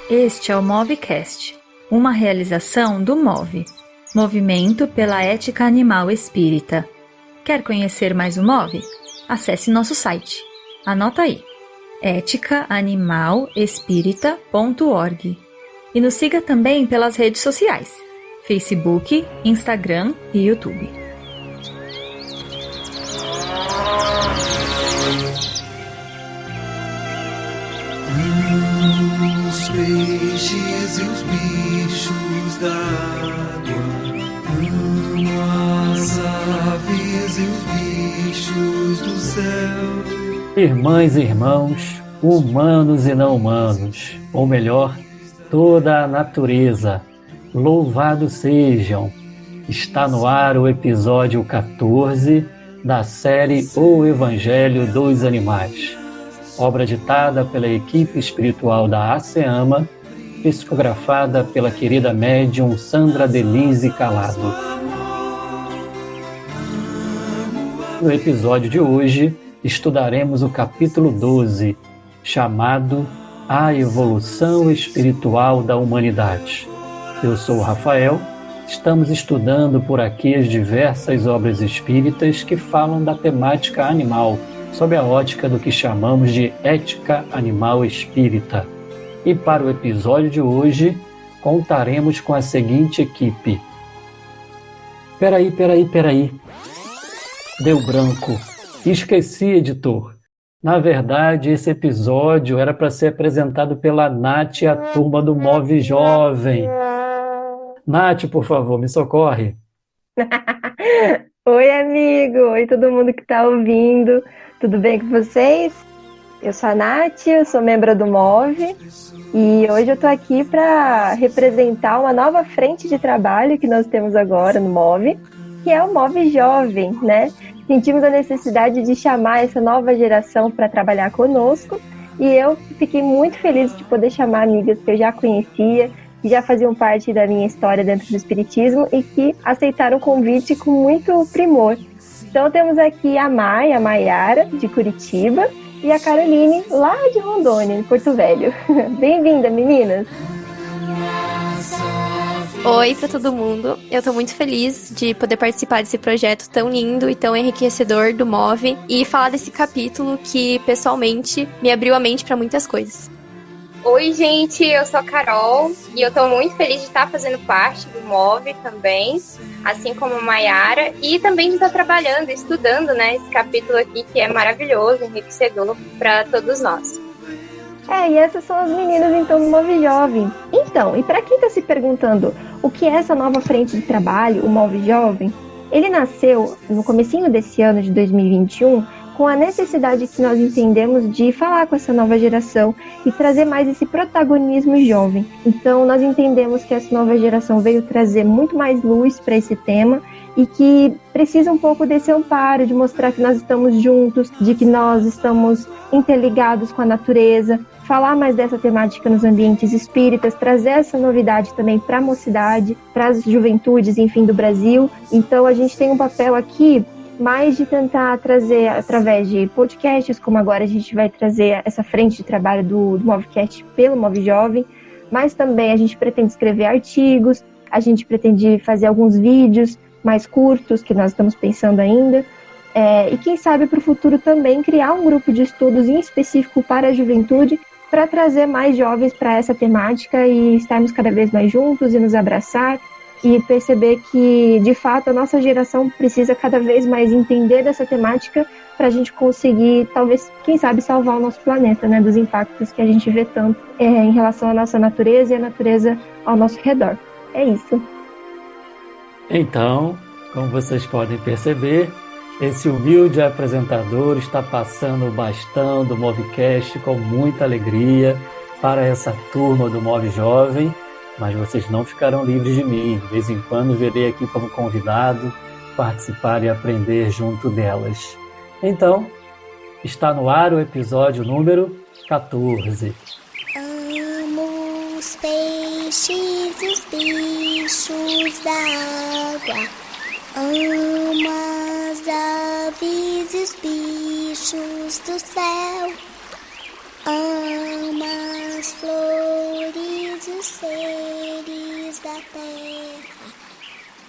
Este é o Movecast, uma realização do MOVE, Movimento pela Ética Animal Espírita. Quer conhecer mais o MOVE? Acesse nosso site. Anota aí, eticaanimalespirita.org. E nos siga também pelas redes sociais, Facebook, Instagram e YouTube. Os peixes e os bichos da água, as aves e os bichos do céu. Irmãs e irmãos, humanos e não humanos, ou melhor, toda a natureza, louvados sejam! Está no ar o episódio 14 da série O Evangelho dos Animais, obra ditada pela equipe espiritual da ASEAMA, psicografada pela querida médium Sandra Denise Calado. No episódio de hoje, estudaremos o capítulo 12, chamado A Evolução Espiritual da Humanidade. Eu sou o Rafael, estamos estudando por aqui as diversas obras espíritas que falam da temática animal, sob a ótica do que chamamos de ética animal espírita. E para o episódio de hoje, contaremos com a seguinte equipe. Peraí. Deu branco. Esqueci, editor. Na verdade, esse episódio era para ser apresentado pela Nath e a turma do Move Jovem. Nath, por favor, me socorre. Oi, amigo! Oi, todo mundo que está ouvindo. Tudo bem com vocês? Eu sou a Nath, eu sou membro do MOVE e hoje eu estou aqui para representar uma nova frente de trabalho que nós temos agora no MOVE, que é o MOVE Jovem, né? Sentimos a necessidade de chamar essa nova geração para trabalhar conosco e eu fiquei muito feliz de poder chamar amigas que eu já conhecia, que já faziam parte da minha história dentro do Espiritismo e que aceitaram o convite com muito primor. Então temos aqui a Mai, a Maiara, de Curitiba, e a Caroline, lá de Rondônia, em Porto Velho. Bem-vinda, meninas! Oi para todo mundo, eu tô muito feliz de poder participar desse projeto tão lindo e tão enriquecedor do MOVE e falar desse capítulo que, pessoalmente, me abriu a mente para muitas coisas. Oi, gente, eu sou a Carol e eu tô muito feliz de estar fazendo parte do MOVE também, assim como a Maiara, e também de estar trabalhando, estudando, né, esse capítulo aqui que é maravilhoso, enriquecedor para todos nós. E essas são as meninas, então, do MOVE Jovem. Então, e para quem está se perguntando o que é essa nova frente de trabalho, o MOVE Jovem, ele nasceu no comecinho desse ano de 2021, com a necessidade que nós entendemos de falar com essa nova geração e trazer mais esse protagonismo jovem. Então, nós entendemos que essa nova geração veio trazer muito mais luz para esse tema e que precisa um pouco desse amparo, de mostrar que nós estamos juntos, de que nós estamos interligados com a natureza, falar mais dessa temática nos ambientes espíritas, trazer essa novidade também para a mocidade, para as juventudes, enfim, do Brasil. Então, a gente tem um papel aqui mais de tentar trazer, através de podcasts, como agora a gente vai trazer essa frente de trabalho do Movecast pelo MOVE Jovem, mas também a gente pretende escrever artigos, a gente pretende fazer alguns vídeos mais curtos, que nós estamos pensando ainda, e quem sabe para o futuro também criar um grupo de estudos em específico para a juventude, para trazer mais jovens para essa temática e estarmos cada vez mais juntos e nos abraçar, e perceber que, de fato, a nossa geração precisa cada vez mais entender dessa temática para a gente conseguir, talvez, quem sabe, salvar o nosso planeta, né, dos impactos que a gente vê tanto em relação à nossa natureza e à natureza ao nosso redor. É isso. Então, como vocês podem perceber, esse humilde apresentador está passando o bastão do Movecast com muita alegria para essa turma do MOVE Jovem. Mas vocês não ficarão livres de mim. De vez em quando virei aqui como convidado, participar e aprender junto delas. Então, está no ar o episódio número 14. Amo os peixes e os bichos da água. Amo as aves e os bichos do céu. Amo as flores os seres da terra,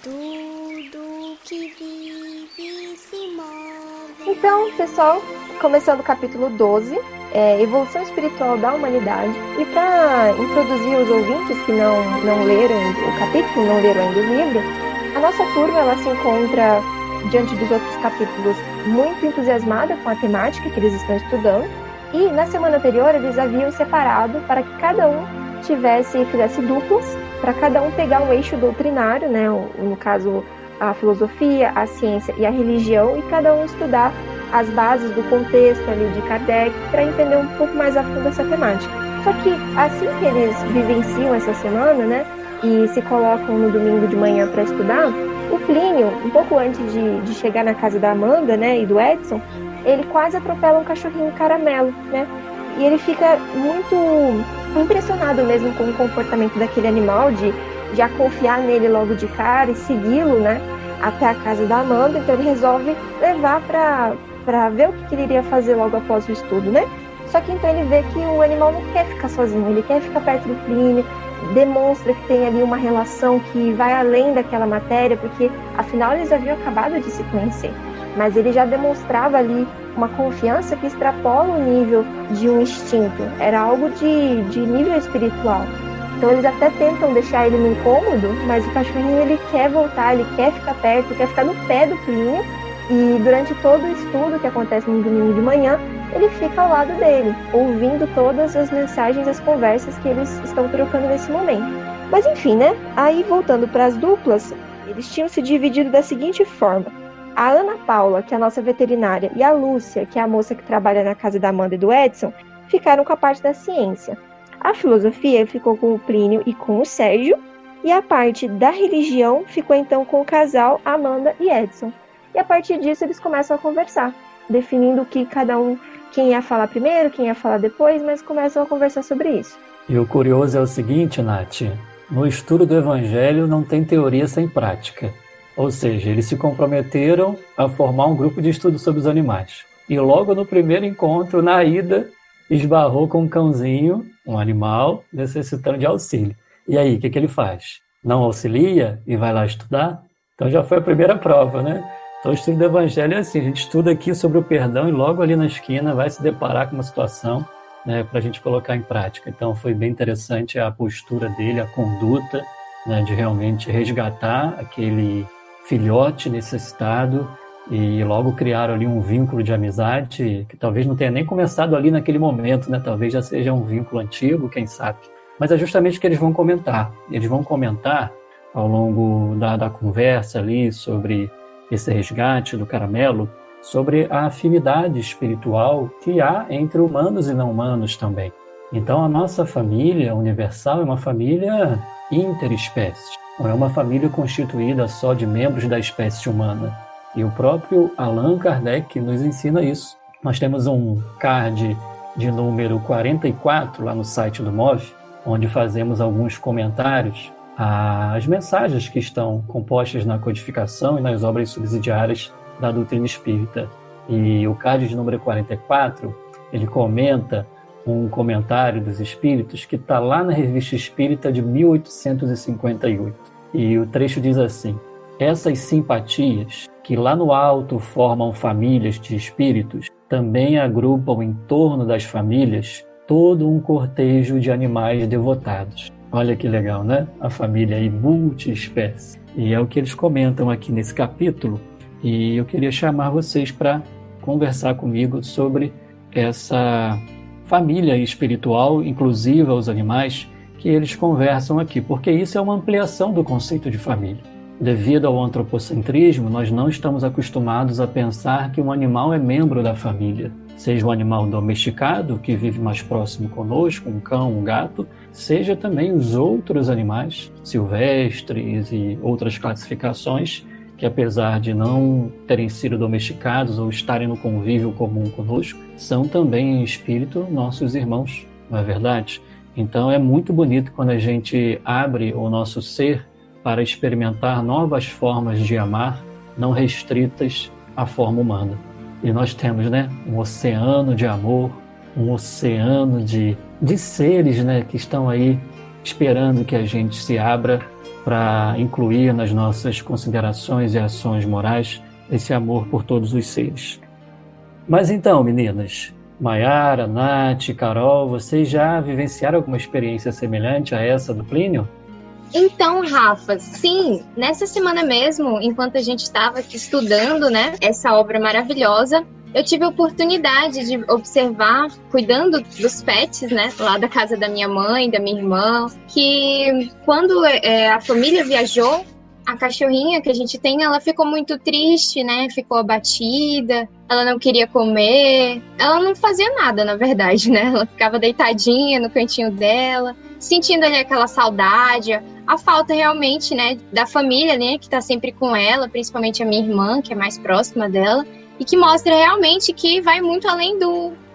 tudo que vive se move. Então, pessoal, começando o capítulo 12, Evolução Espiritual da Humanidade. E para introduzir os ouvintes que não leram o capítulo, não leram ainda o livro, a nossa turma ela se encontra, diante dos outros capítulos, muito entusiasmada com a temática que eles estão estudando. E na semana anterior eles haviam separado para que cada um fizesse duplas, para cada um pegar um eixo doutrinário, né? No caso, a filosofia, a ciência e a religião, e cada um estudar as bases do contexto ali de Kardec, para entender um pouco mais a fundo essa temática. Só que assim que eles vivenciam essa semana, né, e se colocam no domingo de manhã para estudar, o Plínio, um pouco antes de chegar na casa da Amanda, né, e do Edson, ele quase atropela um cachorrinho caramelo, né, e ele fica muito impressionado mesmo com o comportamento daquele animal, de já confiar nele logo de cara e segui-lo, né, até a casa da Amanda. Então ele resolve levar para ver o que ele iria fazer logo após o estudo, né? Só que então ele vê que o animal não quer ficar sozinho, ele quer ficar perto do Plínio, demonstra que tem ali uma relação que vai além daquela matéria, porque afinal eles haviam acabado de se conhecer. Mas ele já demonstrava ali uma confiança que extrapola o nível de um instinto, era algo de nível espiritual. Então eles até tentam deixar ele no incômodo, mas o cachorrinho ele quer voltar, ele quer ficar perto, quer ficar no pé do Plínio, e durante todo o estudo que acontece no domingo de manhã, ele fica ao lado dele, ouvindo todas as mensagens, as conversas que eles estão trocando nesse momento. Mas enfim, né? Aí voltando para as duplas, eles tinham se dividido da seguinte forma. A Ana Paula, que é a nossa veterinária, e a Lúcia, que é a moça que trabalha na casa da Amanda e do Edson, ficaram com a parte da ciência. A filosofia ficou com o Plínio e com o Sérgio, e a parte da religião ficou então com o casal Amanda e Edson. E a partir disso eles começam a conversar, definindo que cada um, quem ia falar primeiro, quem ia falar depois, mas começam a conversar sobre isso. E o curioso é o seguinte, Nath, no estudo do Evangelho não tem teoria sem prática. Ou seja, eles se comprometeram a formar um grupo de estudo sobre os animais. E logo no primeiro encontro, na ida, esbarrou com um cãozinho, um animal, necessitando de auxílio. E aí, o que ele faz? Não auxilia e vai lá estudar? Então já foi a primeira prova, né? Então o estudo do Evangelho é assim, a gente estuda aqui sobre o perdão e logo ali na esquina vai se deparar com uma situação, né, para a gente colocar em prática. Então foi bem interessante a postura dele, a conduta, né, de realmente resgatar aquele filhote necessitado e logo criaram ali um vínculo de amizade que talvez não tenha nem começado ali naquele momento, né? Talvez já seja um vínculo antigo, quem sabe. Mas é justamente o que eles vão comentar. Eles vão comentar ao longo da conversa ali sobre esse resgate do caramelo, sobre a afinidade espiritual que há entre humanos e não humanos também. Então a nossa família universal é uma família interespécie, não é uma família constituída só de membros da espécie humana. E o próprio Allan Kardec nos ensina isso. Nós temos um card de número 44 lá no site do MOV, onde fazemos alguns comentários às mensagens que estão compostas na codificação e nas obras subsidiárias da doutrina espírita. E o card de número 44, ele comenta um comentário dos espíritos que está lá na Revista Espírita de 1858. E o trecho diz assim: essas simpatias, que lá no alto formam famílias de espíritos, também agrupam em torno das famílias todo um cortejo de animais devotados. Olha que legal, né? A família aí multiespécie. E é o que eles comentam aqui nesse capítulo. E eu queria chamar vocês para conversar comigo sobre essa família espiritual, inclusiva aos animais, que eles conversam aqui, porque isso é uma ampliação do conceito de família. Devido ao antropocentrismo, nós não estamos acostumados a pensar que um animal é membro da família. Seja um animal domesticado, que vive mais próximo conosco, um cão, um gato, seja também os outros animais silvestres e outras classificações que, apesar de não terem sido domesticados ou estarem no convívio comum conosco, são também em espírito nossos irmãos, não é verdade? Então é muito bonito quando a gente abre o nosso ser para experimentar novas formas de amar, não restritas à forma humana. E nós temos, né, um oceano de amor, um oceano de seres, né, que estão aí esperando que a gente se abra para incluir nas nossas considerações e ações morais esse amor por todos os seres. Mas então, meninas, Maiara, Nath, Carol, vocês já vivenciaram alguma experiência semelhante a essa do Plínio? Então, Rafa, sim, nessa semana mesmo, enquanto a gente estava aqui estudando, né, essa obra maravilhosa, eu tive a oportunidade de observar, cuidando dos pets, né, lá da casa da minha mãe, da minha irmã, que quando a família viajou, a cachorrinha que a gente tem, ela ficou muito triste, né, ficou abatida, ela não queria comer, ela não fazia nada, na verdade, né, ela ficava deitadinha no cantinho dela, sentindo ali aquela saudade, a falta realmente, né, da família, né, que tá sempre com ela, principalmente a minha irmã, que é mais próxima dela, e que mostra realmente que vai muito além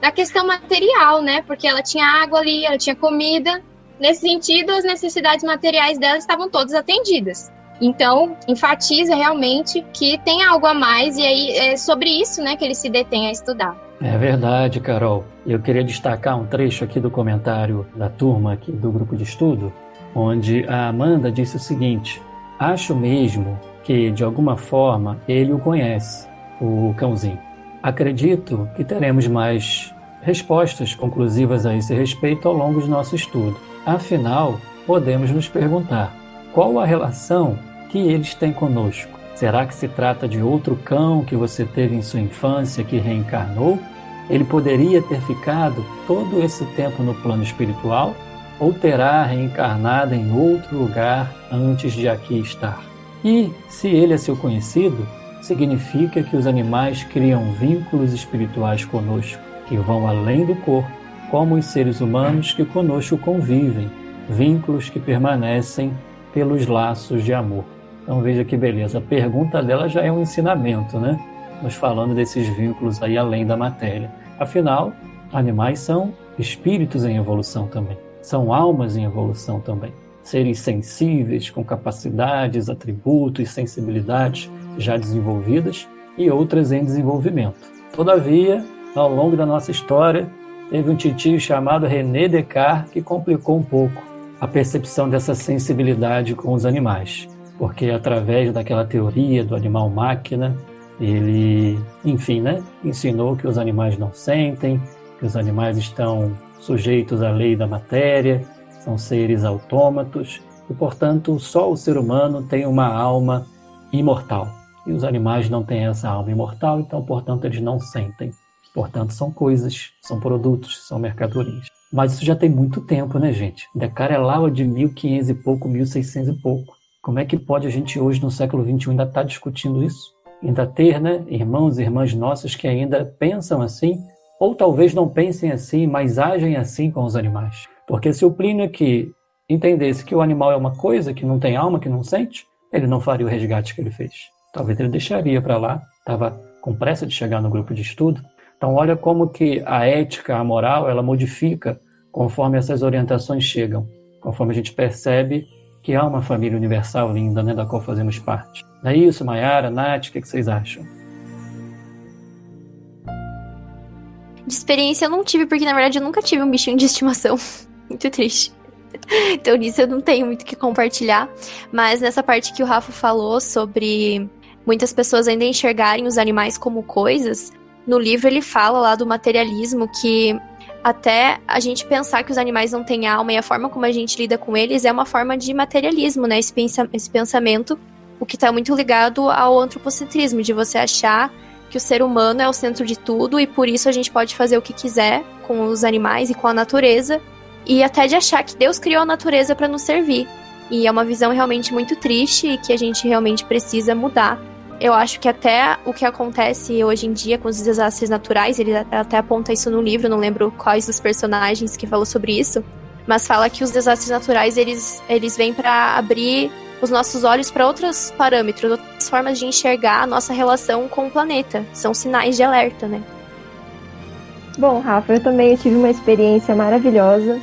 da questão material, né, porque ela tinha água ali, ela tinha comida, nesse sentido, as necessidades materiais dela estavam todas atendidas. Então, enfatiza realmente que tem algo a mais, e aí é sobre isso, né, que ele se detém a estudar. É verdade, Carol. Eu queria destacar um trecho aqui do comentário da turma aqui do grupo de estudo, onde a Amanda disse o seguinte: acho mesmo que, de alguma forma, ele o conhece, o cãozinho. Acredito que teremos mais respostas conclusivas a esse respeito ao longo do nosso estudo. Afinal, podemos nos perguntar: qual a relação que eles têm conosco? Será que se trata de outro cão que você teve em sua infância que reencarnou? Ele poderia ter ficado todo esse tempo no plano espiritual ou terá reencarnado em outro lugar antes de aqui estar? E, se ele é seu conhecido, significa que os animais criam vínculos espirituais conosco, que vão além do corpo, como os seres humanos que conosco convivem, vínculos que permanecem pelos laços de amor. Então veja que beleza, a pergunta dela já é um ensinamento, né? Nos falando desses vínculos aí além da matéria. Afinal, animais são espíritos em evolução também, são almas em evolução também. Seres sensíveis, com capacidades, atributos, sensibilidades já desenvolvidas e outras em desenvolvimento. Todavia, ao longo da nossa história, teve um titio chamado René Descartes que complicou um pouco a percepção dessa sensibilidade com os animais, porque através daquela teoria do animal-máquina, ele, enfim, né, ensinou que os animais não sentem, que os animais estão sujeitos à lei da matéria, são seres autômatos, e, portanto, só o ser humano tem uma alma imortal. E os animais não têm essa alma imortal, então, portanto, eles não sentem. Portanto, são coisas, são produtos, são mercadorias. Mas isso já tem muito tempo, né, gente? Descartes é lá de 1500 e pouco, 1600 e pouco. Como é que pode a gente hoje, no século XXI, ainda estar discutindo isso? Ainda ter, né, irmãos e irmãs nossas que ainda pensam assim, ou talvez não pensem assim, mas agem assim com os animais. Porque se o Plínio aqui entendesse que o animal é uma coisa que não tem alma, que não sente, ele não faria o resgate que ele fez. Talvez ele deixaria para lá, estava com pressa de chegar no grupo de estudo. Então olha como que a ética, a moral, ela modifica conforme essas orientações chegam, conforme a gente percebe que há uma família universal linda, né, da qual fazemos parte. Não é isso, Maiara, Nath, o que vocês acham? De experiência eu não tive, porque na verdade eu nunca tive um bichinho de estimação. Muito triste. Então nisso eu não tenho muito o que compartilhar. Mas nessa parte que o Rafa falou sobre muitas pessoas ainda enxergarem os animais como coisas, no livro ele fala lá do materialismo que até a gente pensar que os animais não têm alma e a forma como a gente lida com eles é uma forma de materialismo, né? Esse pensamento, o que está muito ligado ao antropocentrismo, de você achar que o ser humano é o centro de tudo e por isso a gente pode fazer o que quiser com os animais e com a natureza, e até de achar que Deus criou a natureza para nos servir. E é uma visão realmente muito triste e que a gente realmente precisa mudar. Eu acho que até o que acontece hoje em dia com os desastres naturais, ele até aponta isso no livro, não lembro quais dos personagens que falou sobre isso, mas fala que os desastres naturais, eles vêm para abrir os nossos olhos para outros parâmetros, outras formas de enxergar a nossa relação com o planeta. São sinais de alerta, né? Bom, Rafa, eu também tive uma experiência maravilhosa.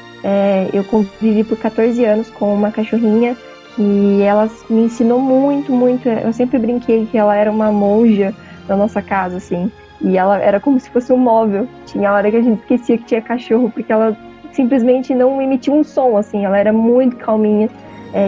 Eu convivi por 14 anos com uma cachorrinha que ela me ensinou muito, muito. Eu sempre brinquei que ela era uma monja na nossa casa, assim. E ela era como se fosse um móvel. Tinha hora que a gente esquecia que tinha cachorro, porque ela simplesmente não emitia um som, assim, ela era muito calminha.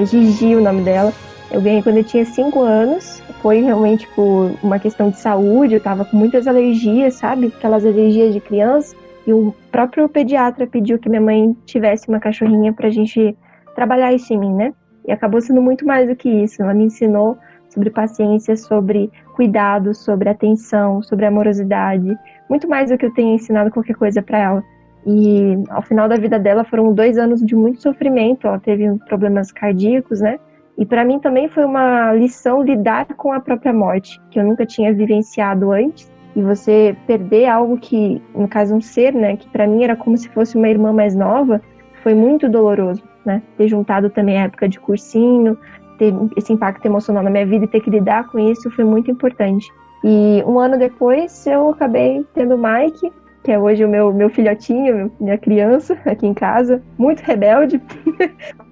Gigi, o nome dela. Eu ganhei quando eu tinha 5 anos, foi realmente por uma questão de saúde, eu tava com muitas alergias, sabe? Aquelas alergias de criança, e o próprio pediatra pediu que minha mãe tivesse uma cachorrinha pra gente trabalhar isso em mim, né? E acabou sendo muito mais do que isso, ela me ensinou sobre paciência, sobre cuidado, sobre atenção, sobre amorosidade, muito mais do que eu tenha ensinado qualquer coisa pra ela. E ao final da vida dela foram 2 anos de muito sofrimento, ela teve problemas cardíacos, né? E para mim também foi uma lição lidar com a própria morte, que eu nunca tinha vivenciado antes. E você perder algo que, no caso um ser, né, que para mim era como se fosse uma irmã mais nova, foi muito doloroso, né? Ter juntado também a época de cursinho, ter esse impacto emocional na minha vida e ter que lidar com isso foi muito importante. E 1 ano depois eu acabei tendo o Mike, que é hoje o meu filhotinho, minha criança aqui em casa, muito rebelde,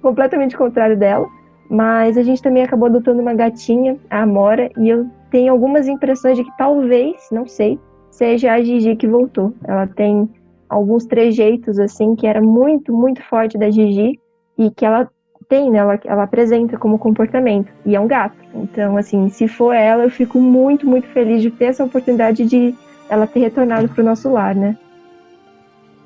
completamente contrário dela. Mas a gente também acabou adotando uma gatinha, a Amora, e eu tenho algumas impressões de que talvez, não sei, seja a Gigi que voltou. Ela tem alguns trejeitos, assim, que era muito, muito forte da Gigi, e que ela tem, né, ela apresenta como comportamento, e é um gato. Então, assim, se for ela, eu fico muito, muito feliz de ter essa oportunidade de ela ter retornado para o nosso lar, né?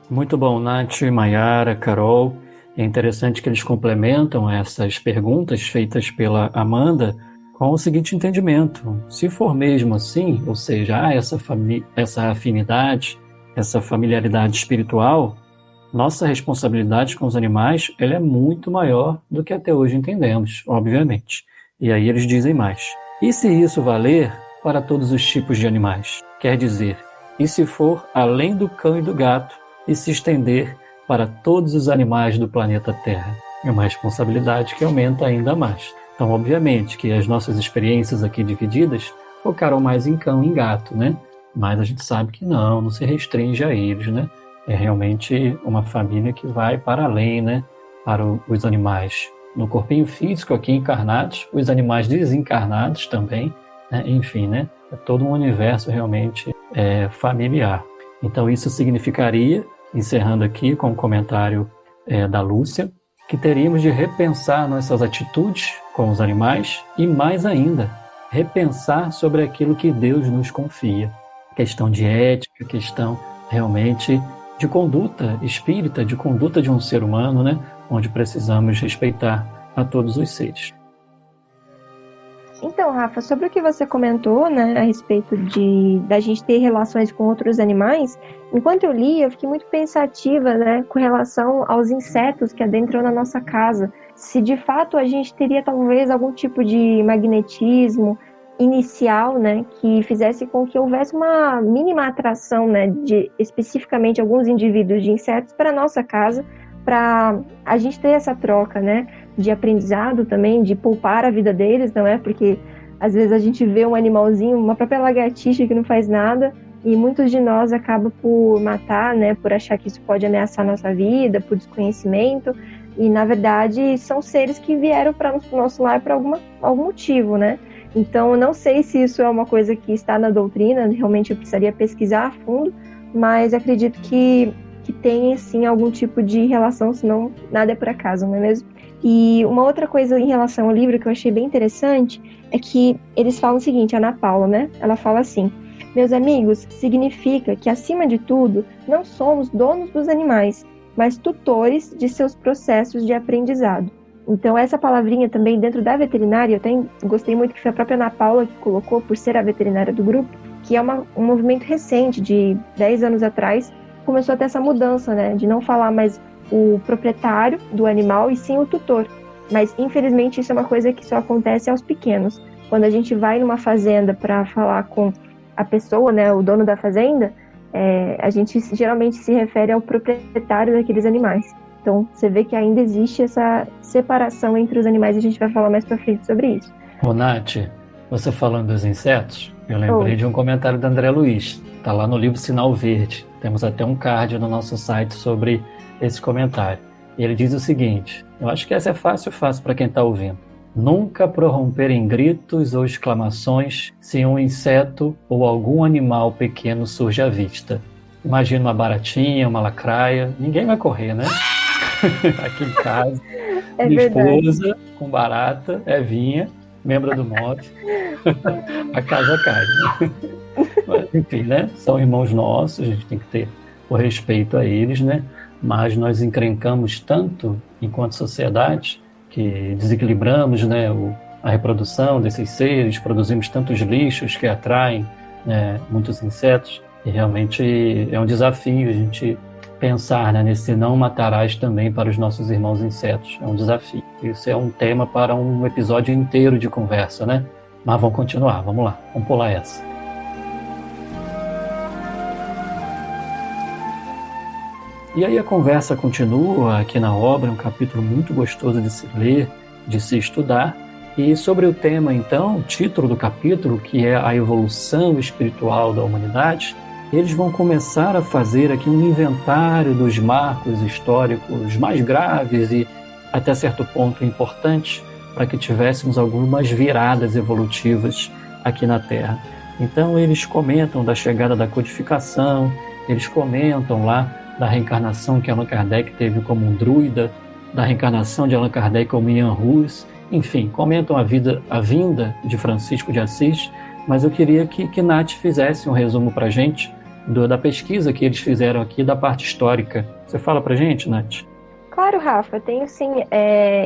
Muito bom, Nath, Maiara, Carol. É interessante que eles complementam essas perguntas feitas pela Amanda com o seguinte entendimento. Se for mesmo assim, ou seja, há essa afinidade, essa familiaridade espiritual, nossa responsabilidade com os animais ela é muito maior do que até hoje entendemos, obviamente. E aí eles dizem mais. E se isso valer para todos os tipos de animais? Quer dizer, e se for além do cão e do gato e se estender para todos os animais do planeta Terra? É uma responsabilidade que aumenta ainda mais. Então, obviamente, que as nossas experiências aqui divididas focaram mais em cão e em gato, né? Mas a gente sabe que não se restringe a eles, né? É realmente uma família que vai para além, né? Para os animais no corpinho físico aqui encarnados, os animais desencarnados também, né? Enfim, né? É todo um universo realmente familiar. Então, isso significaria, encerrando aqui com o comentário da Lúcia, que teríamos de repensar nossas atitudes com os animais e, mais ainda, repensar sobre aquilo que Deus nos confia. Questão de ética, questão realmente de conduta espírita, de conduta de um ser humano, né? Onde precisamos respeitar a todos os seres. Então, Rafa, sobre o que você comentou, né, a respeito da gente ter relações com outros animais, enquanto eu li, eu fiquei muito pensativa, né, com relação aos insetos que adentram na nossa casa. Se de fato a gente teria talvez algum tipo de magnetismo inicial, né, que fizesse com que houvesse uma mínima atração, né, de especificamente alguns indivíduos de insetos para a nossa casa, para a gente ter essa troca, né, de aprendizado também, de poupar a vida deles, não é? Porque às vezes a gente vê um animalzinho, uma própria lagartixa que não faz nada, e muitos de nós acabam por matar, né, por achar que isso pode ameaçar a nossa vida, por desconhecimento, e na verdade são seres que vieram para o nosso lar por algum motivo, né? Então eu não sei se isso é uma coisa que está na doutrina, realmente eu precisaria pesquisar a fundo, mas acredito que tem sim algum tipo de relação, senão nada é por acaso, não é mesmo? E uma outra coisa em relação ao livro que eu achei bem interessante é que eles falam o seguinte, a Ana Paula, né? Ela fala assim: meus amigos, significa que acima de tudo não somos donos dos animais, mas tutores de seus processos de aprendizado. Então essa palavrinha também dentro da veterinária, eu até gostei muito que foi a própria Ana Paula que colocou, por ser a veterinária do grupo, que é um movimento recente, de 10 anos atrás, começou a ter essa mudança, né? De não falar mais o proprietário do animal e sim o tutor. Mas infelizmente isso é uma coisa que só acontece aos pequenos. Quando a gente vai numa fazenda para falar com a pessoa, né, o dono da fazenda, a gente geralmente se refere ao proprietário daqueles animais. Então você vê que ainda existe essa separação entre os animais e a gente vai falar mais para frente sobre isso. Ô Nath, você falando dos insetos, eu lembrei de um comentário do André Luiz. Está lá no livro Sinal Verde. Temos até um card no nosso site sobre esse comentário. Ele diz o seguinte, eu acho que essa é fácil para quem está ouvindo. Nunca prorromper em gritos ou exclamações se um inseto ou algum animal pequeno surge à vista. Imagina uma baratinha, uma lacraia, ninguém vai correr, né? Aqui em casa, minha esposa com barata, Evinha, membro do MOV, a casa cai, né? Mas, enfim, né? São irmãos nossos, a gente tem que ter o respeito a eles, né? Mas nós encrencamos tanto enquanto sociedade que desequilibramos, né, a reprodução desses seres, produzimos tantos lixos que atraem, né, muitos insetos, e realmente é um desafio a gente pensar, né, nesse não matarás também para os nossos irmãos insetos. É um desafio. Isso é um tema para um episódio inteiro de conversa, né? Mas vamos continuar, vamos lá, vamos pular essa. E aí a conversa continua aqui na obra, um capítulo muito gostoso de se ler, de se estudar. E sobre o tema, então, o título do capítulo, que é a evolução espiritual da humanidade, eles vão começar a fazer aqui um inventário dos marcos históricos mais graves e, até certo ponto, importantes, para que tivéssemos algumas viradas evolutivas aqui na Terra. Então, eles comentam da chegada da codificação, eles comentam lá da reencarnação que Allan Kardec teve como um druida, da reencarnação de Allan Kardec como Ian Rus, enfim, comentam a vinda de Francisco de Assis, mas eu queria que Nath fizesse um resumo para a gente da pesquisa que eles fizeram aqui, da parte histórica. Você fala para a gente, Nath? Claro, Rafa, tenho sim.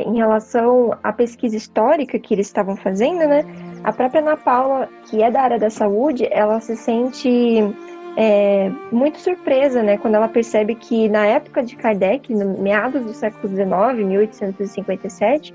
Em relação à pesquisa histórica que eles estavam fazendo, né? A própria Ana Paula, que é da área da saúde, ela se sente muito surpresa, né, quando ela percebe que na época de Kardec, no meados do século XIX, 1857,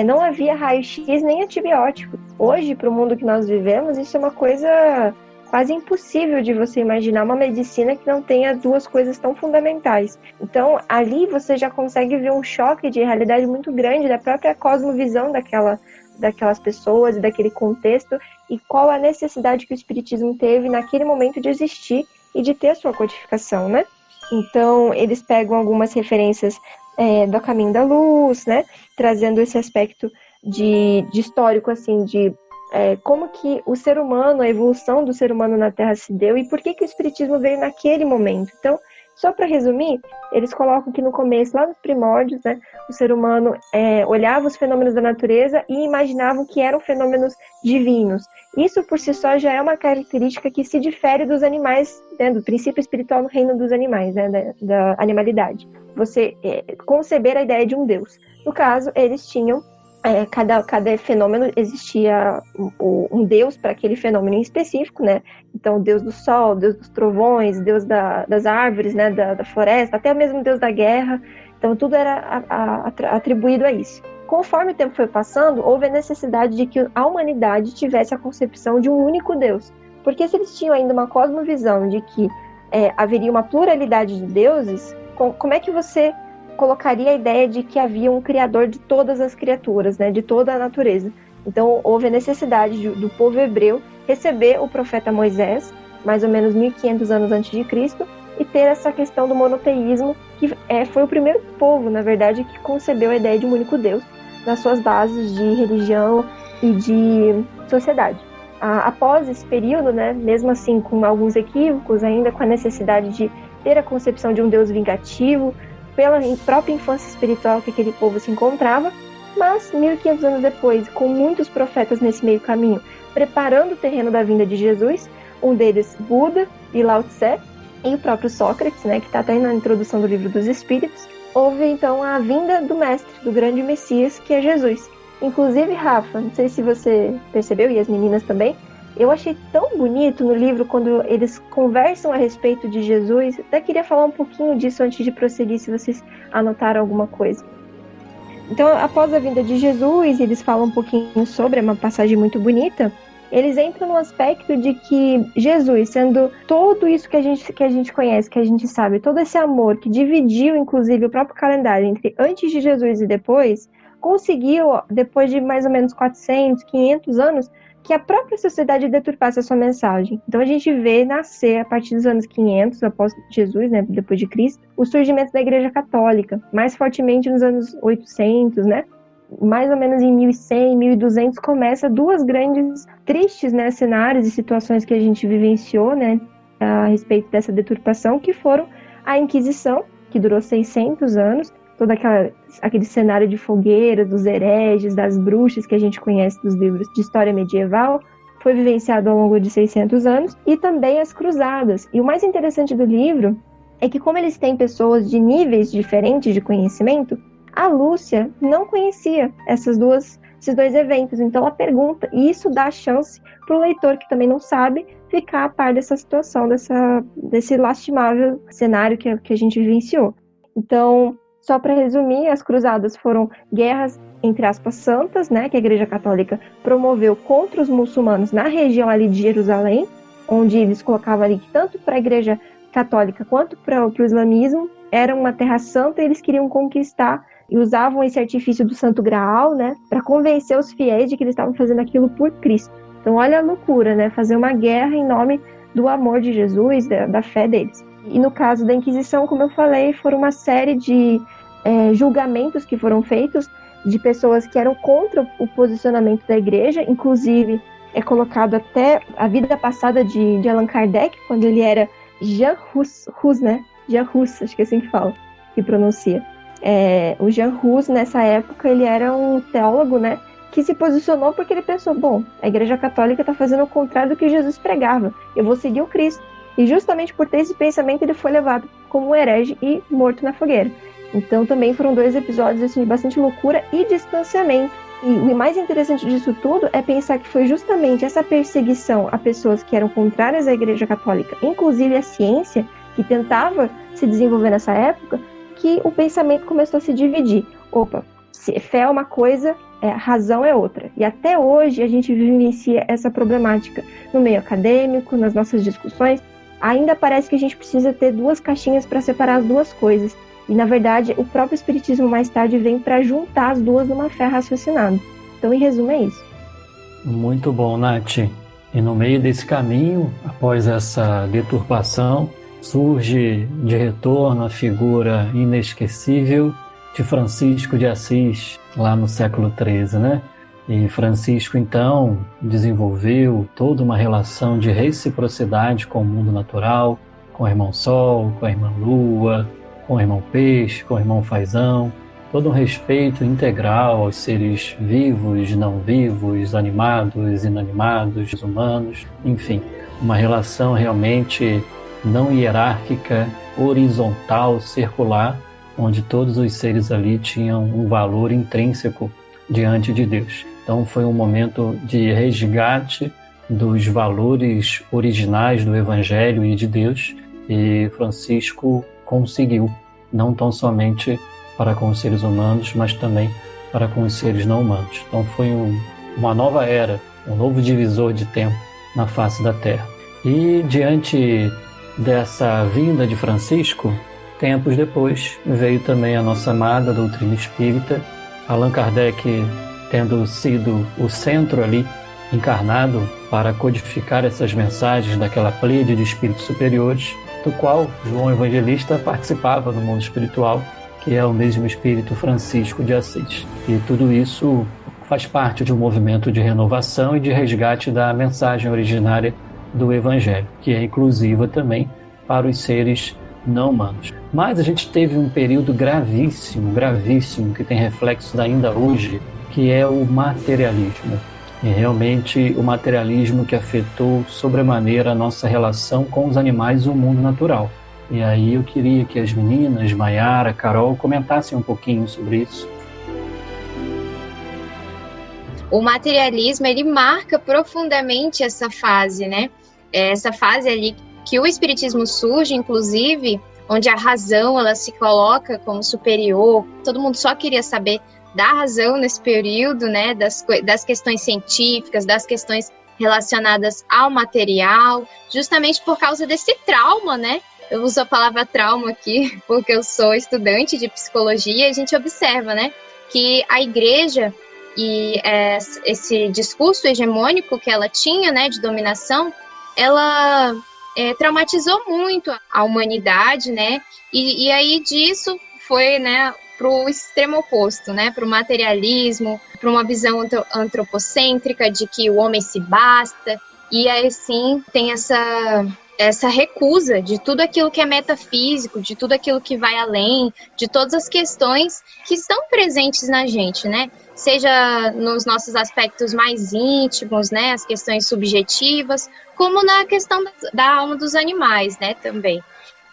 não havia raio-x nem antibiótico. Hoje, para o mundo que nós vivemos, isso é uma coisa quase impossível de você imaginar uma medicina que não tenha duas coisas tão fundamentais. Então, ali você já consegue ver um choque de realidade muito grande da própria cosmovisão daquelas pessoas e daquele contexto, e qual a necessidade que o Espiritismo teve naquele momento de existir e de ter a sua codificação, né? Então, eles pegam algumas referências do Caminho da Luz, né? Trazendo esse aspecto de histórico, assim, de como que o ser humano, a evolução do ser humano na Terra se deu e por que o Espiritismo veio naquele momento. Então, só para resumir, eles colocam que no começo, lá nos primórdios, né, o ser humano olhava os fenômenos da natureza e imaginavam que eram fenômenos divinos. Isso por si só já é uma característica que se difere dos animais, né, do princípio espiritual no reino dos animais, né, da animalidade. Você conceber a ideia de um Deus. No caso, eles tinham cada fenômeno existia um deus para aquele fenômeno em específico, né? Então, o deus do sol, deus dos trovões, deus das árvores, né? Da floresta, até mesmo deus da guerra. Então, tudo era atribuído a isso. Conforme o tempo foi passando, houve a necessidade de que a humanidade tivesse a concepção de um único Deus. Porque se eles tinham ainda uma cosmovisão de que haveria uma pluralidade de deuses, como é que você colocaria a ideia de que havia um criador de todas as criaturas, né, de toda a natureza? Então, houve a necessidade do povo hebreu receber o profeta Moisés, mais ou menos 1500 anos antes de Cristo, e ter essa questão do monoteísmo, que foi o primeiro povo, na verdade, que concebeu a ideia de um único Deus nas suas bases de religião e de sociedade. Após esse período, né, mesmo assim com alguns equívocos, ainda com a necessidade de ter a concepção de um Deus vingativo, pela própria infância espiritual que aquele povo se encontrava, mas 1500 anos depois, com muitos profetas nesse meio caminho, preparando o terreno da vinda de Jesus, um deles Buda e Lao Tse, e o próprio Sócrates, né, que está até na introdução do Livro dos Espíritos, houve então a vinda do Mestre, do grande Messias, que é Jesus. Inclusive, Rafa, não sei se você percebeu, e as meninas também, eu achei tão bonito no livro quando eles conversam a respeito de Jesus. Até queria falar um pouquinho disso antes de prosseguir, se vocês anotaram alguma coisa. Então, após a vinda de Jesus, eles falam um pouquinho sobre, é uma passagem muito bonita. Eles entram no aspecto de que Jesus, sendo tudo isso que a gente conhece, que a gente sabe, todo esse amor que dividiu, inclusive, o próprio calendário entre antes de Jesus e depois, conseguiu, depois de mais ou menos 400, 500 anos, que a própria sociedade deturpasse a sua mensagem. Então a gente vê nascer, a partir dos anos 500, após Jesus, né, depois de Cristo, o surgimento da Igreja Católica, mais fortemente nos anos 800, né? Mais ou menos em 1100, 1200, começa duas grandes, tristes, né, cenários e situações que a gente vivenciou, né, a respeito dessa deturpação, que foram a Inquisição, que durou 600 anos, todo aquele cenário de fogueiras, dos hereges, das bruxas que a gente conhece dos livros de história medieval, foi vivenciado ao longo de 600 anos, e também as cruzadas. E o mais interessante do livro é que, como eles têm pessoas de níveis diferentes de conhecimento, a Lúcia não conhecia esses dois eventos. Então ela pergunta, e isso dá chance para o leitor que também não sabe ficar a par dessa situação, desse lastimável cenário que a gente vivenciou. Então, só para resumir, as cruzadas foram guerras, entre aspas, santas, né, que a Igreja Católica promoveu contra os muçulmanos na região ali de Jerusalém, onde eles colocavam ali que tanto para a Igreja Católica quanto para o islamismo era uma terra santa, e eles queriam conquistar e usavam esse artifício do Santo Graal, né, para convencer os fiéis de que eles estavam fazendo aquilo por Cristo. Então olha a loucura, né, fazer uma guerra em nome do amor de Jesus, da fé deles. E no caso da Inquisição, como eu falei, foram uma série de julgamentos que foram feitos de pessoas que eram contra o posicionamento da igreja, inclusive é colocado até a vida passada de Allan Kardec, quando ele era Jean Hus, né? Jean Hus, acho que é assim que fala, que pronuncia. O Jean Hus, nessa época, ele era um teólogo, né, que se posicionou porque ele pensou, bom, a Igreja Católica está fazendo o contrário do que Jesus pregava, eu vou seguir o Cristo. E justamente por ter esse pensamento, ele foi levado como um herege e morto na fogueira. Então também foram 2 episódios assim, de bastante loucura e distanciamento. E o mais interessante disso tudo é pensar que foi justamente essa perseguição a pessoas que eram contrárias à Igreja Católica, inclusive à ciência, que tentava se desenvolver nessa época, que o pensamento começou a se dividir. Opa, se fé é uma coisa, razão é outra. E até hoje a gente vivencia essa problemática no meio acadêmico, nas nossas discussões. Ainda parece que a gente precisa ter 2 caixinhas para separar as 2 coisas. E, na verdade, o próprio Espiritismo mais tarde vem para juntar as 2 numa fé raciocinada. Então, em resumo, é isso. Muito bom, Nath. E no meio desse caminho, após essa deturpação, surge de retorno a figura inesquecível de Francisco de Assis, lá no século XIII, né? E Francisco, então, desenvolveu toda uma relação de reciprocidade com o mundo natural, com o irmão Sol, com a irmã Lua, com o irmão Peixe, com o irmão Fazão, todo um respeito integral aos seres vivos, não vivos, animados, inanimados, humanos, enfim, uma relação realmente não hierárquica, horizontal, circular, onde todos os seres ali tinham um valor intrínseco diante de Deus. Então foi um momento de resgate dos valores originais do Evangelho e de Deus, e Francisco conseguiu, não tão somente para com os seres humanos, mas também para com os seres não humanos. Então foi uma nova era, um novo divisor de tempo na face da Terra. E diante dessa vinda de Francisco, tempos depois, veio também a nossa amada doutrina espírita, Allan Kardec tendo sido o centro ali, encarnado para codificar essas mensagens daquela pleiade de espíritos superiores, do qual João Evangelista participava no mundo espiritual, que é o mesmo espírito Francisco de Assis. E tudo isso faz parte de um movimento de renovação e de resgate da mensagem originária do Evangelho, que é inclusiva também para os seres não humanos. Mas a gente teve um período gravíssimo, que tem reflexos ainda hoje, que é o materialismo. E realmente o materialismo que afetou sobremaneira a nossa relação com os animais e o mundo natural. E aí eu queria que as meninas, Maiara, Carol, comentassem um pouquinho sobre isso. O materialismo, ele marca profundamente essa fase, né? Essa fase ali que o espiritismo surge, inclusive, onde a razão ela se coloca como superior. Todo mundo só queria saber da razão nesse período, né, das questões científicas, das questões relacionadas ao material, justamente por causa desse trauma, né? Eu uso a palavra trauma aqui porque eu sou estudante de psicologia e a gente observa, né, que a igreja e esse discurso hegemônico que ela tinha, né, de dominação, ela traumatizou muito a humanidade, né? E aí disso foi, né, para o extremo oposto, né, para o materialismo, para uma visão antropocêntrica de que o homem se basta, e aí sim tem essa essa recusa de tudo aquilo que é metafísico, de tudo aquilo que vai além, de todas as questões que estão presentes na gente, né? Seja nos nossos aspectos mais íntimos, né? As questões subjetivas, como na questão da alma dos animais, né? Também.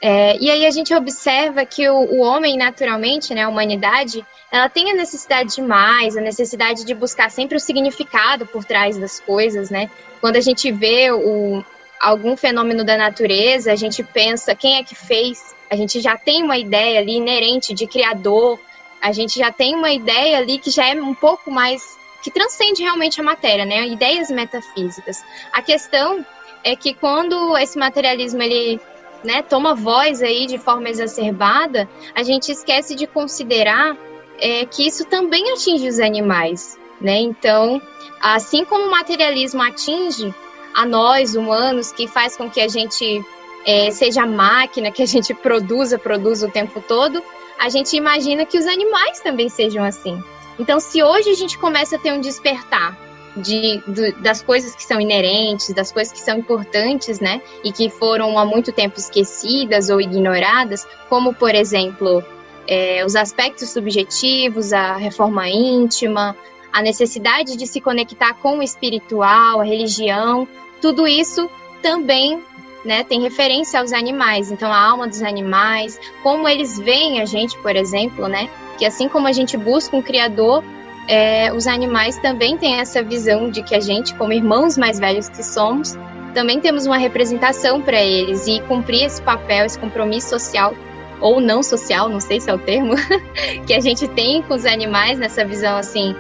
E aí a gente observa que o homem, naturalmente, né? A humanidade, ela tem a necessidade de mais, a necessidade de buscar sempre o significado por trás das coisas, né? Quando a gente vê algum fenômeno da natureza, a gente pensa quem é que fez, a gente já tem uma ideia ali inerente de criador, a gente já tem uma ideia ali que já é um pouco mais, que transcende realmente a matéria, né? Ideias metafísicas. A questão é que quando esse materialismo, ele, né, toma voz aí de forma exacerbada, a gente esquece de considerar que isso também atinge os animais, né? Então, assim como o materialismo atinge a nós, humanos, que faz com que a gente seja máquina, que a gente produza o tempo todo, a gente imagina que os animais também sejam assim. Então, se hoje a gente começa a ter um despertar das coisas que são inerentes, das coisas que são importantes, né, e que foram há muito tempo esquecidas ou ignoradas, como, por exemplo, os aspectos subjetivos, a reforma íntima, a necessidade de se conectar com o espiritual, a religião, tudo isso também, né, tem referência aos animais. Então, a alma dos animais, como eles veem a gente, por exemplo, né, que assim como a gente busca um criador, os animais também têm essa visão de que a gente, como irmãos mais velhos que somos, também temos uma representação para eles, e cumprir esse papel, esse compromisso social, ou não social, não sei se é o termo, que a gente tem com os animais, nessa visão assim,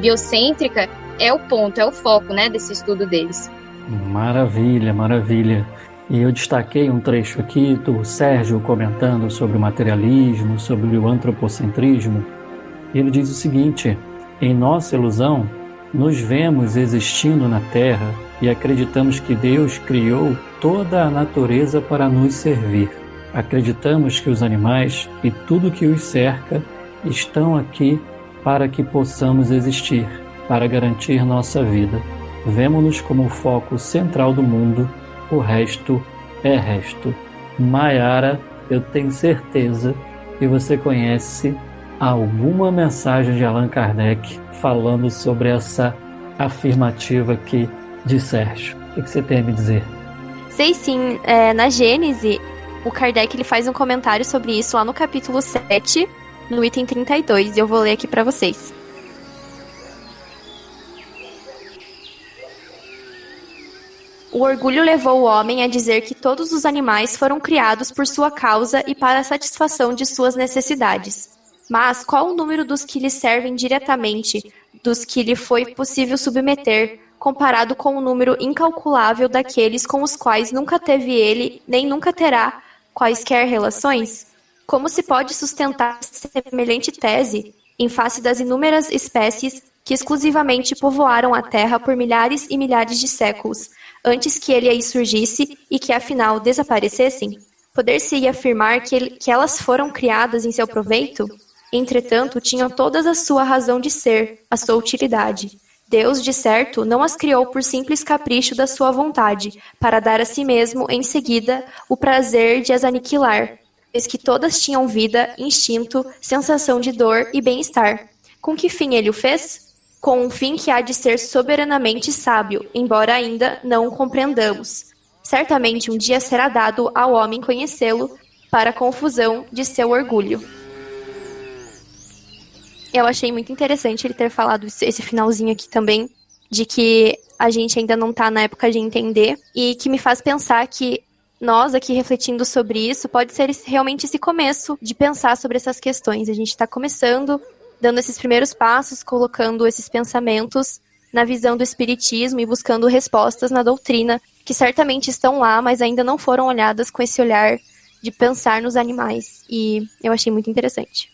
biocêntrica, é o ponto, é o foco, né, desse estudo deles. Maravilha, maravilha. E eu destaquei um trecho aqui do Sérgio comentando sobre o materialismo, sobre o antropocentrismo. Ele diz o seguinte: em nossa ilusão, nos vemos existindo na Terra e acreditamos que Deus criou toda a natureza para nos servir. Acreditamos que os animais e tudo que os cerca estão aqui para que possamos existir, para garantir nossa vida. Vemo-nos como o foco central do mundo, o resto é resto. Mayara, eu tenho certeza que você conhece alguma mensagem de Allan Kardec falando sobre essa afirmativa aqui de Sérgio. O que você tem a me dizer? Sei sim, na Gênese, o Kardec ele faz um comentário sobre isso lá no capítulo 7, no item 32, e eu vou ler aqui para vocês. O orgulho levou o homem a dizer que todos os animais foram criados por sua causa e para a satisfação de suas necessidades. Mas qual o número dos que lhe servem diretamente, dos que lhe foi possível submeter, comparado com o número incalculável daqueles com os quais nunca teve ele, nem nunca terá, quaisquer relações? Como se pode sustentar semelhante tese em face das inúmeras espécies que exclusivamente povoaram a Terra por milhares e milhares de séculos, antes que ele aí surgisse e que afinal desaparecessem? Poder-se-ia afirmar que elas foram criadas em seu proveito? Entretanto, tinham todas a sua razão de ser, a sua utilidade. Deus, de certo, não as criou por simples capricho da sua vontade, para dar a si mesmo, em seguida, o prazer de as aniquilar, pois que todas tinham vida, instinto, sensação de dor e bem-estar. Com que fim ele o fez? Com um fim que há de ser soberanamente sábio, embora ainda não o compreendamos. Certamente um dia será dado ao homem conhecê-lo, para a confusão de seu orgulho. Eu achei muito interessante ele ter falado esse finalzinho aqui também, de que a gente ainda não está na época de entender, e que me faz pensar que nós aqui refletindo sobre isso, pode ser realmente esse começo de pensar sobre essas questões. A gente está começando, dando esses primeiros passos, colocando esses pensamentos na visão do espiritismo e buscando respostas na doutrina, que certamente estão lá, mas ainda não foram olhadas com esse olhar de pensar nos animais. E eu achei muito interessante.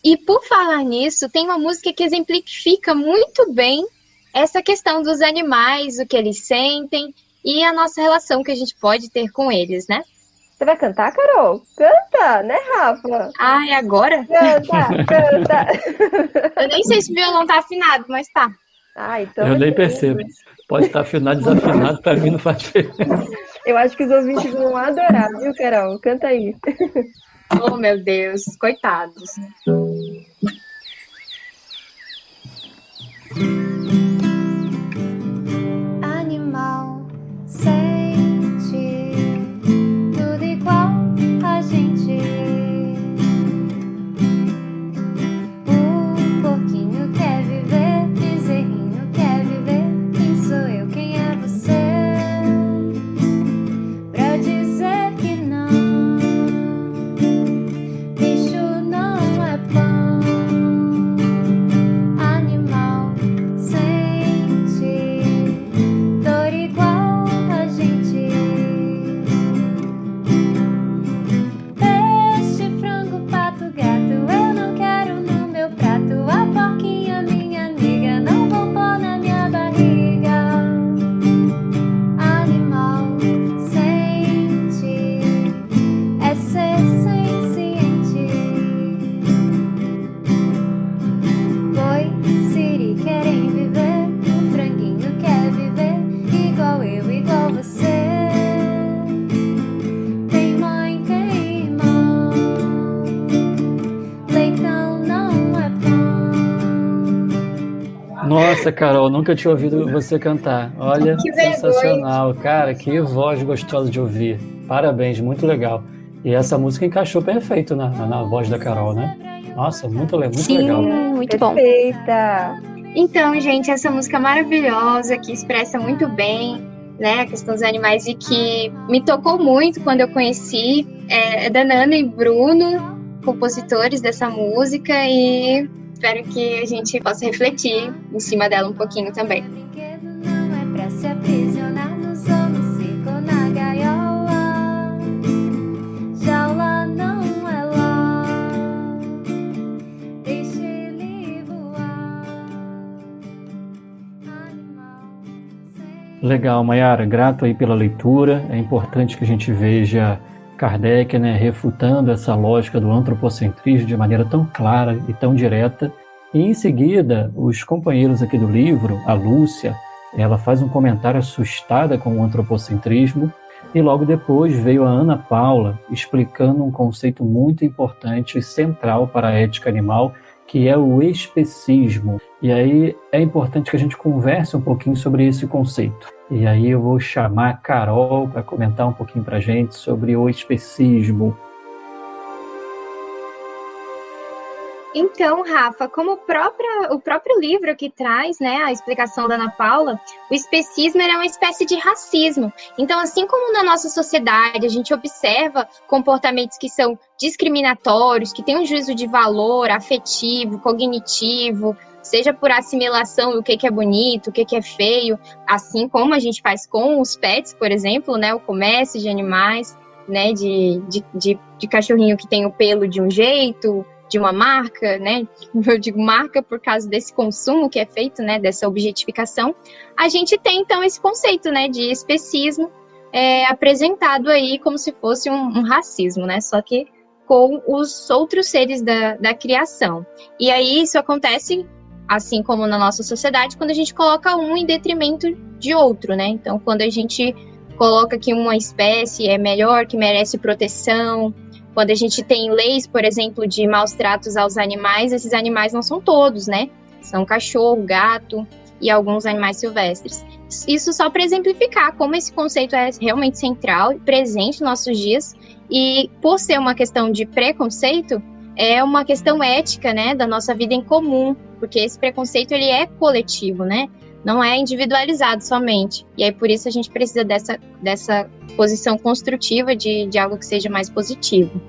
E por falar nisso, tem uma música que exemplifica muito bem essa questão dos animais, o que eles sentem e a nossa relação que a gente pode ter com eles, né? Você vai cantar, Carol? Canta, né, Rafa? Ah, é agora? Canta. Eu nem sei se o violão tá afinado, mas tá. Ah, então eu nem percebo. Pode estar afinado, desafinado, para mim não faz diferença. Eu acho que os ouvintes vão adorar, viu, Carol? Canta aí. Oh, meu Deus, coitados. Animal sente tudo igual a gente. O porquinho quer viver, bezerrinho quer viver. Quem sou eu, quem é você? Pra dizer que não, bicho não é pão. Animal sente dor igual a gente. Peixe, frango, pato, gato, eu não quero no meu prato. A porquinha, minha amiga, não vou pôr na minha barriga. Animal sente é ser senciente. Boi, siri querem viver, o franguinho quer viver igual eu, igual você. Tem mãe, tem irmão, leitão não é pão. Nossa, Carol, nunca tinha ouvido você cantar. Olha, Que vergonha. sensacional. Cara, que voz gostosa de ouvir. Parabéns, muito legal. E essa música encaixou perfeito na voz da Carol, né? Nossa, muito Sim, legal. muito bom. Perfeita. Então, gente, essa música maravilhosa que expressa muito bem, né, a questão dos animais e que me tocou muito quando eu conheci, é da Nana e Bruno, compositores dessa música, e espero que a gente possa refletir em cima dela um pouquinho também. Brinquedo não é pra se aprisionar no sol, no circo ou na gaiola. Jaula não é lá, deixe ele voar. Animal sem Legal, Mayara, grato aí pela leitura. É importante que a gente veja Kardec, né, refutando essa lógica do antropocentrismo de maneira tão clara e tão direta. E em seguida, os companheiros aqui do livro, a Lúcia, ela faz um comentário assustada com o antropocentrismo, e logo depois veio a Ana Paula explicando um conceito muito importante e central para a ética animal, que é o especismo. E aí é importante que a gente converse um pouquinho sobre esse conceito. E aí eu vou chamar a Carol para comentar um pouquinho para a gente sobre o especismo. Então, Rafa, como o próprio livro que traz, né, a explicação da Ana Paula, o especismo é uma espécie de racismo. Então, assim como na nossa sociedade a gente observa comportamentos que são discriminatórios, que têm um juízo de valor afetivo, cognitivo, seja por assimilação do que é bonito, o que é feio, assim como a gente faz com os pets, por exemplo, né, o comércio de animais, né, de cachorrinho que tem o pelo de um jeito, de uma marca, né? Eu digo marca por causa desse consumo que é feito, né? Dessa objetificação. A gente tem, então, esse conceito, né? De especismo apresentado aí como se fosse um racismo, né? Só que com os outros seres da criação. E aí isso acontece, assim como na nossa sociedade, quando a gente coloca um em detrimento de outro, né? Então, quando a gente coloca que uma espécie é melhor, que merece proteção. Quando a gente tem leis, por exemplo, de maus tratos aos animais, esses animais não são todos, né? São cachorro, gato e alguns animais silvestres. Isso só para exemplificar como esse conceito é realmente central e presente nos nossos dias. E por ser uma questão de preconceito, é uma questão ética, né? Da nossa vida em comum, porque esse preconceito ele é coletivo, né? Não é individualizado somente. E aí, por isso, a gente precisa dessa posição construtiva de algo que seja mais positivo.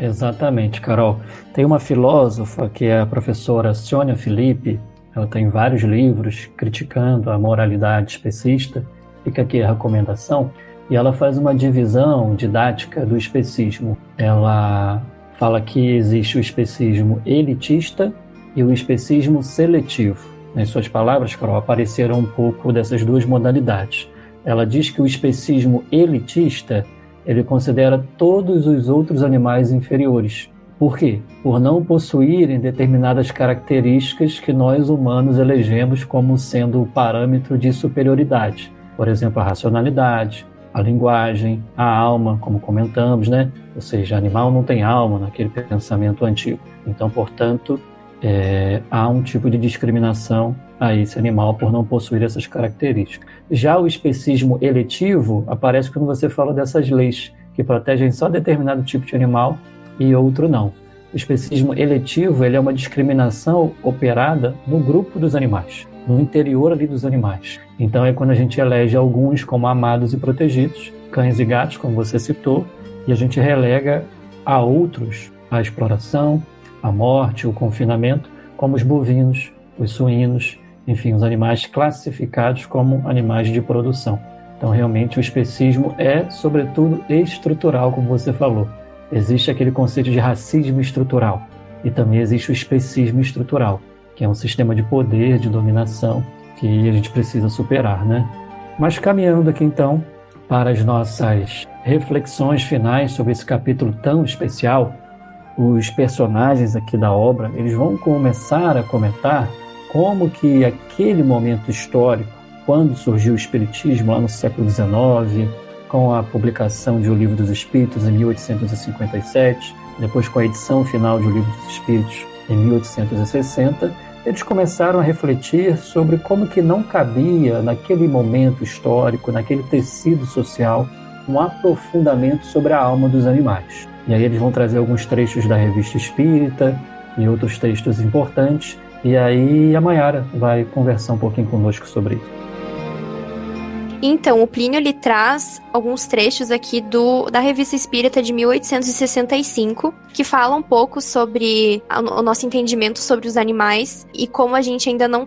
Exatamente, Carol. Tem uma filósofa que é a professora Sônia Felipe, ela tem vários livros criticando a moralidade especista, fica aqui a recomendação, e ela faz uma divisão didática do especismo. Ela fala que existe o especismo elitista e o especismo seletivo. Nas suas palavras, Carol, apareceram um pouco dessas duas modalidades. Ela diz que o especismo elitista, ele considera todos os outros animais inferiores. Por quê? Por não possuírem determinadas características que nós humanos elegemos como sendo o parâmetro de superioridade. Por exemplo, a racionalidade, a linguagem, a alma, como comentamos, né? Ou seja, animal não tem alma naquele pensamento antigo. Então, portanto, há um tipo de discriminação a esse animal por não possuir essas características. Já o especismo eletivo aparece quando você fala dessas leis que protegem só determinado tipo de animal e outro não. O especismo eletivo, ele é uma discriminação operada no grupo dos animais, no interior ali dos animais. Então é quando a gente elege alguns como amados e protegidos, cães e gatos, como você citou, e a gente relega a outros a exploração, a morte, o confinamento, como os bovinos, os suínos, enfim, os animais classificados como animais de produção. Então, realmente, o especismo é, sobretudo, estrutural, como você falou. Existe aquele conceito de racismo estrutural e também existe o especismo estrutural, que é um sistema de poder, de dominação, que a gente precisa superar, né? Mas caminhando aqui, então, para as nossas reflexões finais sobre esse capítulo tão especial, os personagens aqui da obra, eles vão começar a comentar como que aquele momento histórico, quando surgiu o Espiritismo lá no século XIX, com a publicação de O Livro dos Espíritos em 1857, depois com a edição final de O Livro dos Espíritos em 1860, eles começaram a refletir sobre como que não cabia naquele momento histórico, naquele tecido social, um aprofundamento sobre a alma dos animais. E aí eles vão trazer alguns trechos da Revista Espírita e outros textos importantes, e aí a Maiara vai conversar um pouquinho conosco sobre isso. Então, o Plínio ele traz alguns trechos aqui da Revista Espírita de 1865, que fala um pouco sobre o nosso entendimento sobre os animais e como a gente ainda não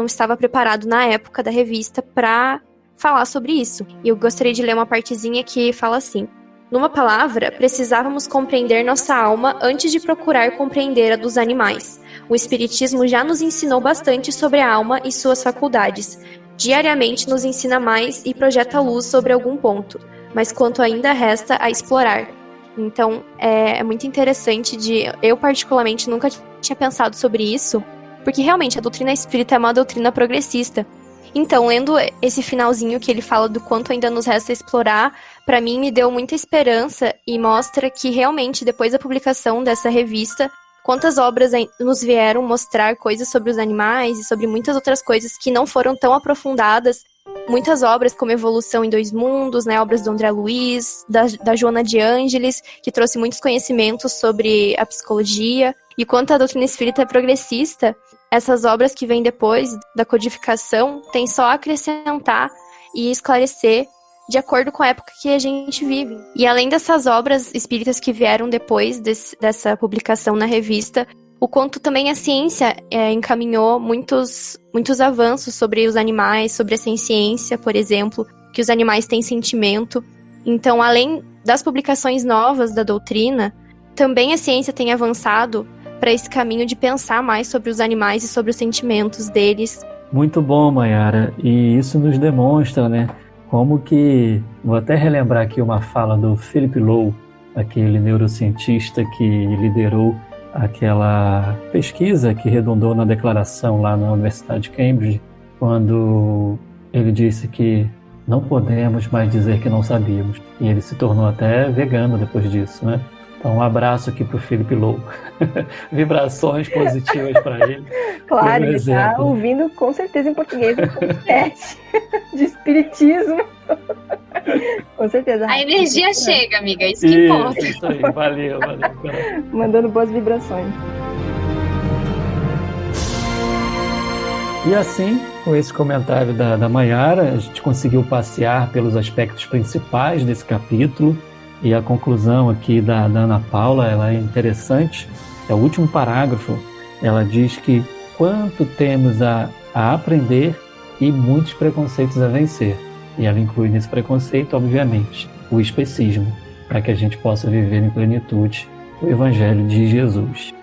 estava preparado na época da revista para falar sobre isso. E eu gostaria de ler uma partezinha que fala assim: numa palavra, precisávamos compreender nossa alma antes de procurar compreender a dos animais. O Espiritismo já nos ensinou bastante sobre a alma e suas faculdades. Diariamente nos ensina mais e projeta luz sobre algum ponto, mas quanto ainda resta a explorar. Então, é muito interessante eu particularmente nunca tinha pensado sobre isso, porque realmente a doutrina espírita é uma doutrina progressista. Então, lendo esse finalzinho que ele fala do quanto ainda nos resta explorar, para mim me deu muita esperança e mostra que realmente depois da publicação dessa revista, quantas obras nos vieram mostrar coisas sobre os animais e sobre muitas outras coisas que não foram tão aprofundadas. Muitas obras como Evolução em Dois Mundos, né, obras do André Luiz, da Joana de Ângeles, que trouxe muitos conhecimentos sobre a psicologia. E quanto a doutrina espírita é progressista, essas obras que vêm depois da codificação têm só a acrescentar e esclarecer de acordo com a época que a gente vive. E além dessas obras espíritas que vieram depois dessa publicação na revista, o quanto também a ciência encaminhou muitos avanços sobre os animais, sobre a ciência, por exemplo, que os animais têm sentimento. Então, além das publicações novas da doutrina, também a ciência tem avançado para esse caminho de pensar mais sobre os animais e sobre os sentimentos deles. Muito bom, Maiara. E isso nos demonstra, né? Como que, vou até relembrar aqui uma fala do Philip Lowe, aquele neurocientista que liderou aquela pesquisa que redundou na declaração lá na Universidade de Cambridge, quando ele disse que não podemos mais dizer que não sabíamos. E ele se tornou até vegano depois disso, né? Então, um abraço aqui para o Philip Lowe. Vibrações positivas para ele. Claro, ele está ouvindo com certeza em português no podcast de espiritismo. Com certeza. A energia chega, amiga, isso que importa. Isso aí, valeu. Mandando boas vibrações. E assim, com esse comentário da Maiara, a gente conseguiu passear pelos aspectos principais desse capítulo. E a conclusão aqui da Ana Paula, ela é interessante. É o último parágrafo. Ela diz que quanto temos a aprender e muitos preconceitos a vencer. E ela inclui nesse preconceito, obviamente, o especismo, para que a gente possa viver em plenitude o Evangelho de Jesus.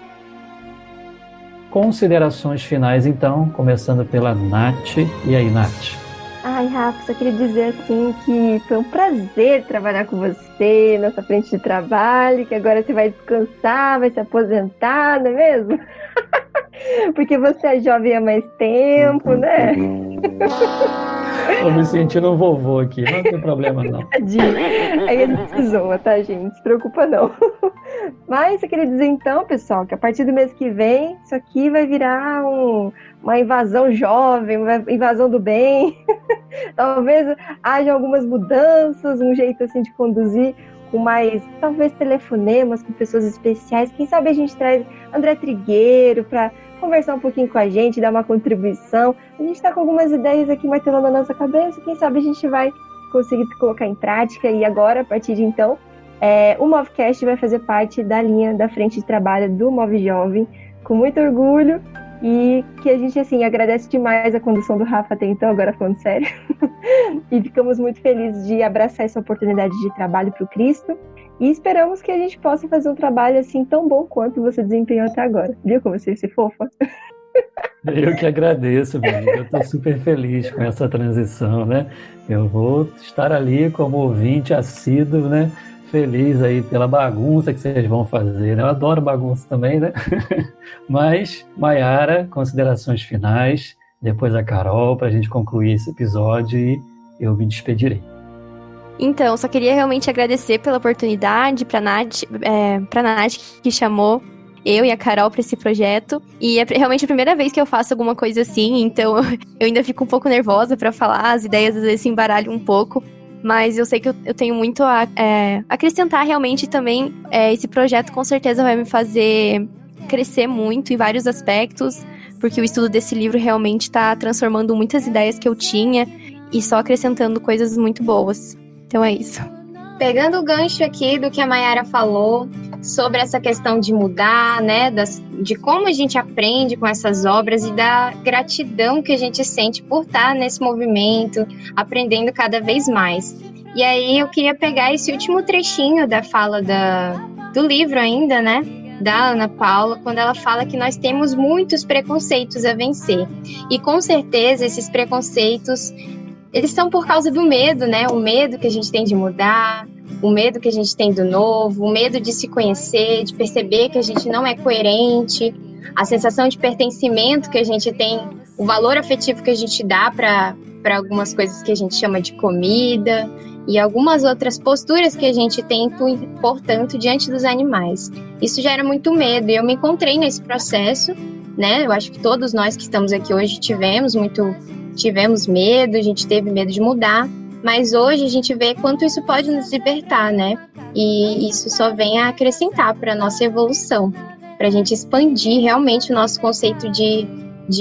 Considerações finais, então, começando pela Nath. E aí, Nath? Ai, Rafa, só queria dizer assim que foi um prazer trabalhar com você nessa frente de trabalho, que agora você vai descansar, vai se aposentar, não é mesmo? Porque você é jovem há mais tempo, né? Tô me sentindo um vovô aqui, não tem problema não. Tadinho. Aí a gente se zoa, tá, gente? Se preocupa não. Mas eu queria dizer então, pessoal, que a partir do mês que vem, isso aqui vai virar uma invasão jovem, uma invasão do bem. Talvez haja algumas mudanças, um jeito assim de conduzir com mais, talvez, telefonemas com pessoas especiais. Quem sabe a gente traz André Trigueiro para conversar um pouquinho com a gente, dar uma contribuição. A gente está com algumas ideias aqui martelando na nossa cabeça. Quem sabe a gente vai conseguir colocar em prática. E agora, a partir de então, o Movecast vai fazer parte da linha da frente de trabalho do Move Jovem, com muito orgulho. E que a gente, assim, agradece demais a condução do Rafa até então, agora falando sério. E ficamos muito felizes de abraçar essa oportunidade de trabalho para o Cristo. E esperamos que a gente possa fazer um trabalho, assim, tão bom quanto você desempenhou até agora. Viu como você é fofa? Eu que agradeço, meu amigo. Eu estou super feliz com essa transição, né? Eu vou estar ali como ouvinte assíduo, né? Feliz aí pela bagunça que vocês vão fazer, né? Eu adoro bagunça também, né? Mas, Maiara, considerações finais, depois a Carol, para a gente concluir esse episódio e eu me despedirei. Então, só queria realmente agradecer pela oportunidade pra Nath que chamou eu e a Carol para esse projeto. E é realmente a primeira vez que eu faço alguma coisa assim, então eu ainda fico um pouco nervosa para falar, as ideias às vezes se embaralham um pouco. Mas eu sei que eu tenho muito a acrescentar realmente também. Esse projeto com certeza vai me fazer crescer muito em vários aspectos, porque o estudo desse livro realmente está transformando muitas ideias que eu tinha e só acrescentando coisas muito boas. Então é isso. Pegando o gancho aqui do que a Maiara falou sobre essa questão de mudar, né, de como a gente aprende com essas obras e da gratidão que a gente sente por estar nesse movimento, aprendendo cada vez mais. E aí eu queria pegar esse último trechinho da fala do livro ainda, né, da Ana Paula, quando ela fala que nós temos muitos preconceitos a vencer. E com certeza esses preconceitos, eles são por causa do medo, né? O medo que a gente tem de mudar, o medo que a gente tem do novo, o medo de se conhecer, de perceber que a gente não é coerente, a sensação de pertencimento que a gente tem, o valor afetivo que a gente dá para algumas coisas que a gente chama de comida e algumas outras posturas que a gente tem, portanto, diante dos animais. Isso gera muito medo e eu me encontrei nesse processo, né? Eu acho que todos nós que estamos aqui hoje tivemos medo, a gente teve medo de mudar, mas hoje a gente vê quanto isso pode nos libertar, né? E isso só vem a acrescentar para a nossa evolução, para a gente expandir realmente o nosso conceito de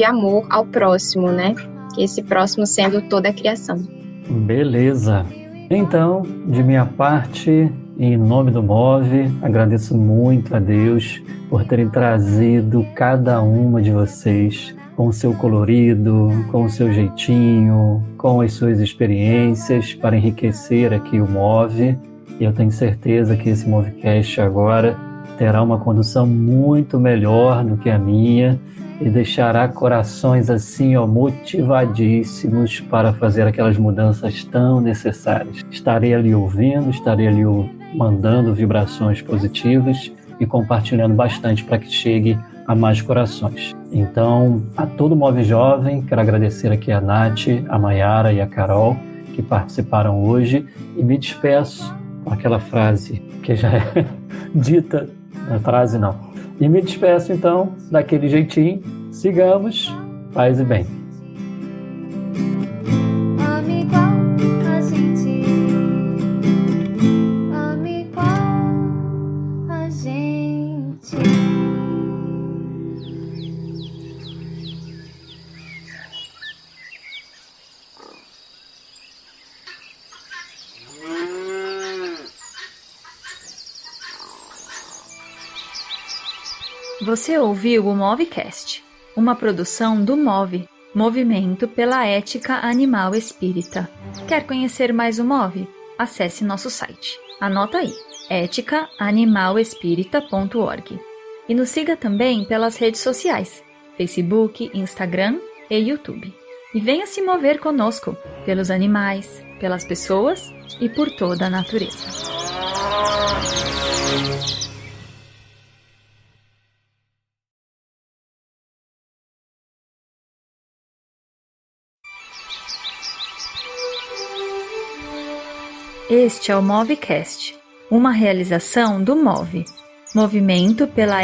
amor ao próximo, né? Esse próximo sendo toda a criação. Beleza. Então, de minha parte, em nome do MOVE, agradeço muito a Deus por terem trazido cada uma de vocês com o seu colorido, com o seu jeitinho, com as suas experiências para enriquecer aqui o MOVE. E eu tenho certeza que esse MOVEcast agora terá uma condução muito melhor do que a minha e deixará corações assim, motivadíssimos para fazer aquelas mudanças tão necessárias. Estarei ali ouvindo, estarei ali mandando vibrações positivas e compartilhando bastante para que chegue a mais corações. Então, a todo o Move Jovem, quero agradecer aqui a Nath, a Maiara e a Carol que participaram hoje e me despeço com aquela frase que já é dita, não é frase não. E me despeço então daquele jeitinho. Sigamos, paz e bem. Ame igual a gente, ame igual a gente. Você ouviu o Movecast, uma produção do MOVE, Movimento pela Ética Animal Espírita. Quer conhecer mais o MOVE? Acesse nosso site. Anota aí, eticaanimalespírita.org. E nos siga também pelas redes sociais, Facebook, Instagram e YouTube. E venha se mover conosco, pelos animais, pelas pessoas e por toda a natureza. Este é o Movecast, uma realização do Move, Movimento pela